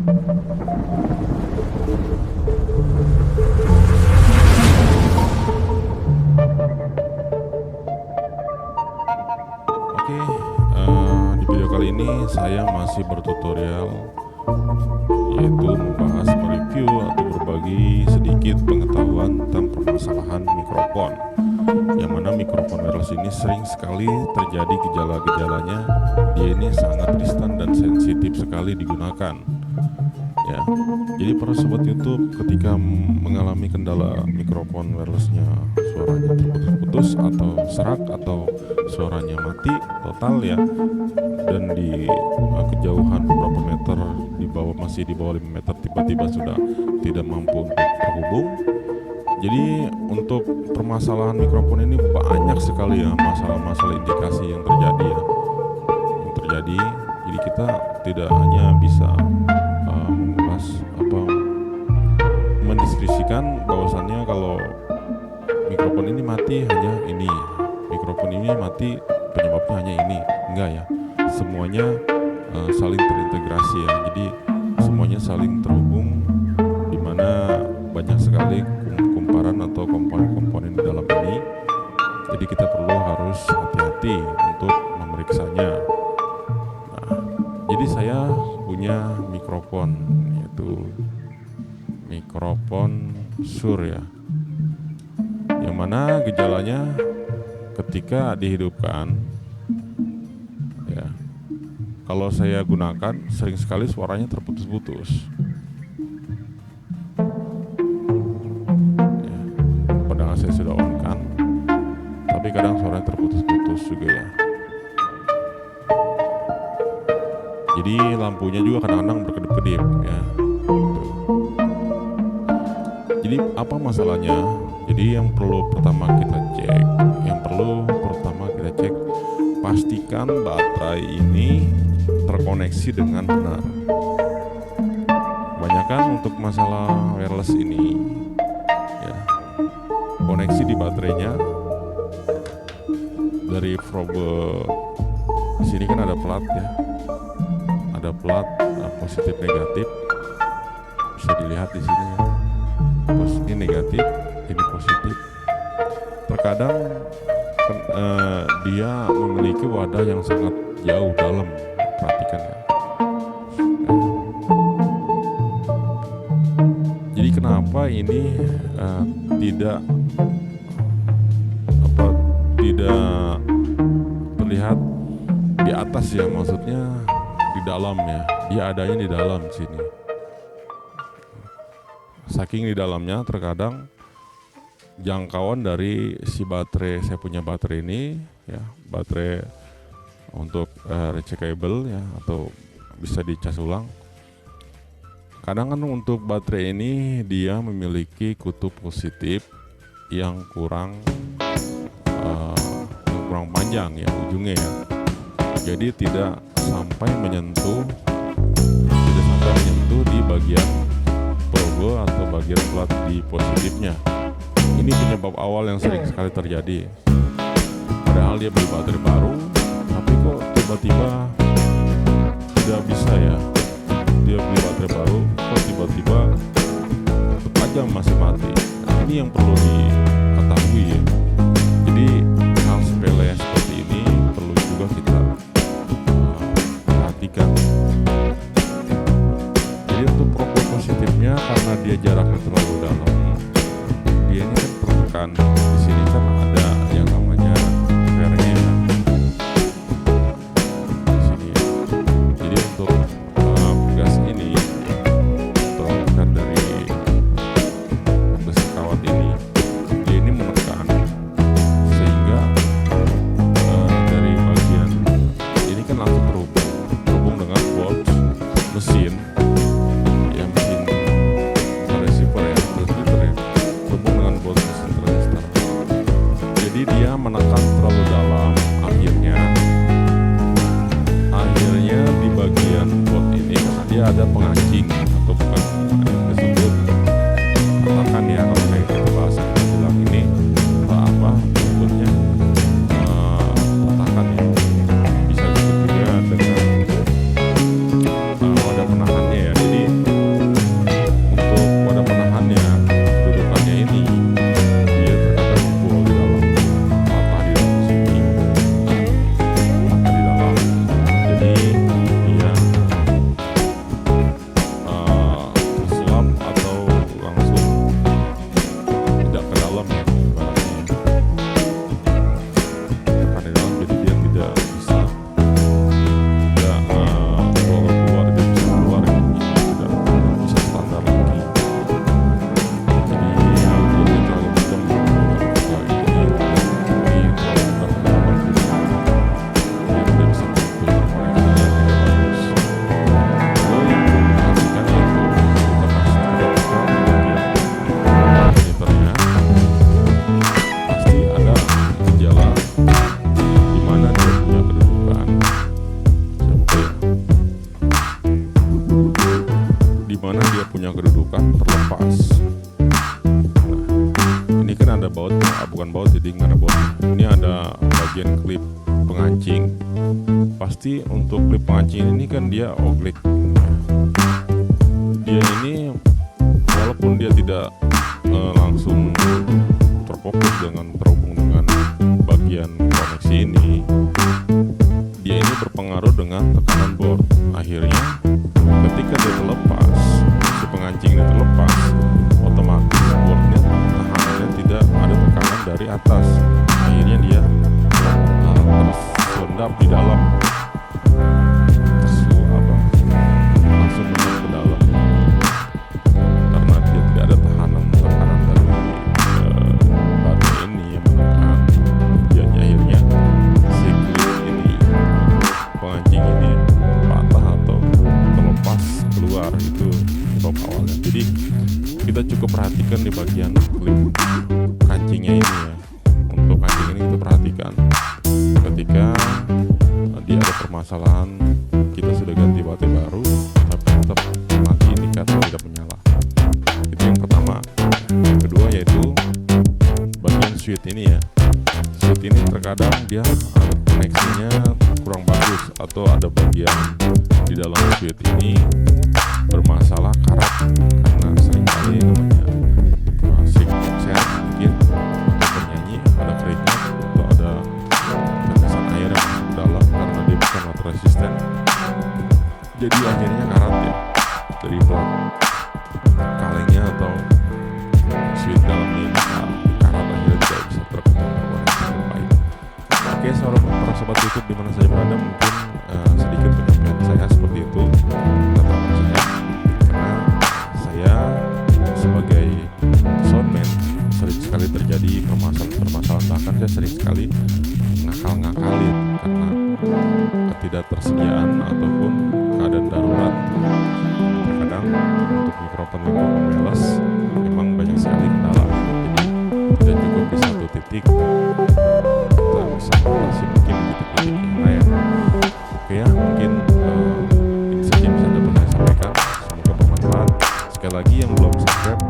Oke, di video kali ini saya masih bertutorial, yaitu membahas mereview atau berbagi sedikit pengetahuan tentang permasalahan mikrofon. Yang mana mikrofon wireless ini sering sekali terjadi gejala-gejalanya. Dia ini sangat ristan dan sensitif sekali digunakan. Ya, jadi para sobat YouTube, ketika mengalami kendala mikrofon wirelessnya suaranya terputus-putus atau serak atau suaranya mati total ya, dan di kejauhan beberapa meter masih di bawah 5 meter tiba-tiba sudah tidak mampu untuk terhubung. Jadi untuk permasalahan mikrofon ini banyak sekali ya masalah-masalah indikasi yang terjadi. Jadi kita tidak hanya bisa mengulas mendeskripsikan bahwasannya kalau mikrofon ini mati hanya ini, mikrofon ini mati penyebabnya hanya ini, enggak ya. Semuanya saling terintegrasi ya. Jadi semuanya saling terhubung, di mana banyak sekali kumparan atau komponen-komponen di dalam ini. Jadi kita perlu harus hati-hati untuk memeriksanya. Nah, jadi saya punya mikrofon, yaitu mikrofon Shure ya, yang mana gejalanya ketika dihidupkan ya, kalau saya gunakan sering sekali suaranya terputus-putus ya. Padahal saya sudah on kan, tapi kadang suaranya terputus-putus juga ya. Jadi lampunya juga kadang-kadang berkedip-kedip ya. Jadi apa masalahnya? Jadi yang perlu pertama kita cek, pastikan baterai ini terkoneksi dengan benar. Kebanyakan untuk masalah wireless ini ya, koneksi di baterainya dari probe sini kan ada plat ya, ada plat positif negatif, bisa dilihat di sini ya. Ini negatif, ini positif. Terkadang dia memiliki wadah yang sangat jauh dalam, perhatikan ya. Jadi kenapa ini tidak terlihat di atas ya, maksudnya di dalam ya. Dia adanya di dalam sini. Saking di dalamnya, terkadang jangkauan dari si baterai, saya punya baterai ini ya, baterai untuk recheckable ya, atau bisa dicas ulang. Kadang kan untuk baterai ini dia memiliki kutub positif yang kurang panjang ya ujungnya ya. Jadi tidak sampai menyentuh di bagian probe atau bagian plat di positifnya. Ini penyebab awal yang sering sekali terjadi. Padahal dia beli baterai baru, tapi kok tiba-tiba tidak bisa ya. Dia beli baterai baru, kok tiba-tiba tetap aja masih mati. Nah, ini yang perlu diketahui ya. Jadi hal sepele seperti ini perlu juga kita perhatikan. Jadi untuk probe positifnya, karena dia jaraknya terlalu dalam, dia ini kan permukaan di sini kan ada yang namanya fairnya ya, di sini ya. Jadi untuk gas ini, terangkat dari besi kawat ini, dia ini menekan sehingga dari bagian ini kan langsung terhubung dengan board mesin. Dia menekan terlalu dalam, akhirnya di bagian bot ini karena dia ada pengancing atau bukan disebut katakan ya, kalau kayak kita bahasa bilang ini apa sebutnya katakan ya, bisa disebut juga dengan wadah penahannya ya. Jadi mana dia punya kedudukan terlepas. Nah, ini kan ada bautnya, bukan baut, jadi nggak ada baut. Ini ada bagian klip pengancing. Pasti untuk klip pengancing ini kan dia oglek. Dia ini walaupun dia tidak langsung terfokus dengan terhubung dengan bagian koneksi ini, dia ini berpengaruh dengan tekanan board. Akhirnya ketika dia terlepas, si pengancing ini terlepas, otomatis boardnya tahanannya tidak ada tekanan dari atas. Akhirnya dia terselendap di dalam, langsung menyerap ke dalam karena dia tidak ada tekanan dari baterai ini yang menekan. Akhirnya si klip ini, pengancing ini patah atau terlepas keluar. Itu sebab awalnya. Jadi kita cukup perhatikan di bagian klip kancingnya ini ya. Untuk kancing ini kita perhatikan ketika dia ada permasalahan, kita sudah ganti baterai baru tapi tetap mati indikator tidak menyala. Itu yang pertama. Yang kedua yaitu bagian switch ini ya. Switch ini terkadang dia ada koneksinya kurang bagus, atau ada bagian di dalam switch ini bermasalah karat, karena seringkali namanya share mungkin untuk bernyanyi ada keringat atau ada tetesan air yang masuk ke dalam karena dia bukan water resistant. Jadi akhirnya karat ya, dari plat kalengnya atau switch dalamnya ini karat, akhirnya tidak bisa terkoneksi dengan baik. Oke, para sobat YouTube di mana saja berada, mungkin sedikit penyampaian saya seperti itu, tentang saya, karena saya sebagai soundman sering sekali terjadi permasalahan, bahkan saya sering sekali ngakal-ngakalin karena ketidaktersediaan ataupun keadaan darurat. Terkadang untuk mikrofon wireless memang banyak sekali kendala, jadi tidak cukup di satu titik, kita bisa mengatasi mungkin di titik-titik yang lain. Oke ya, mungkin ini saja yang bisa dapat saya sampaikan. Semoga bermanfaat. Sekali lagi yang belum subscribe,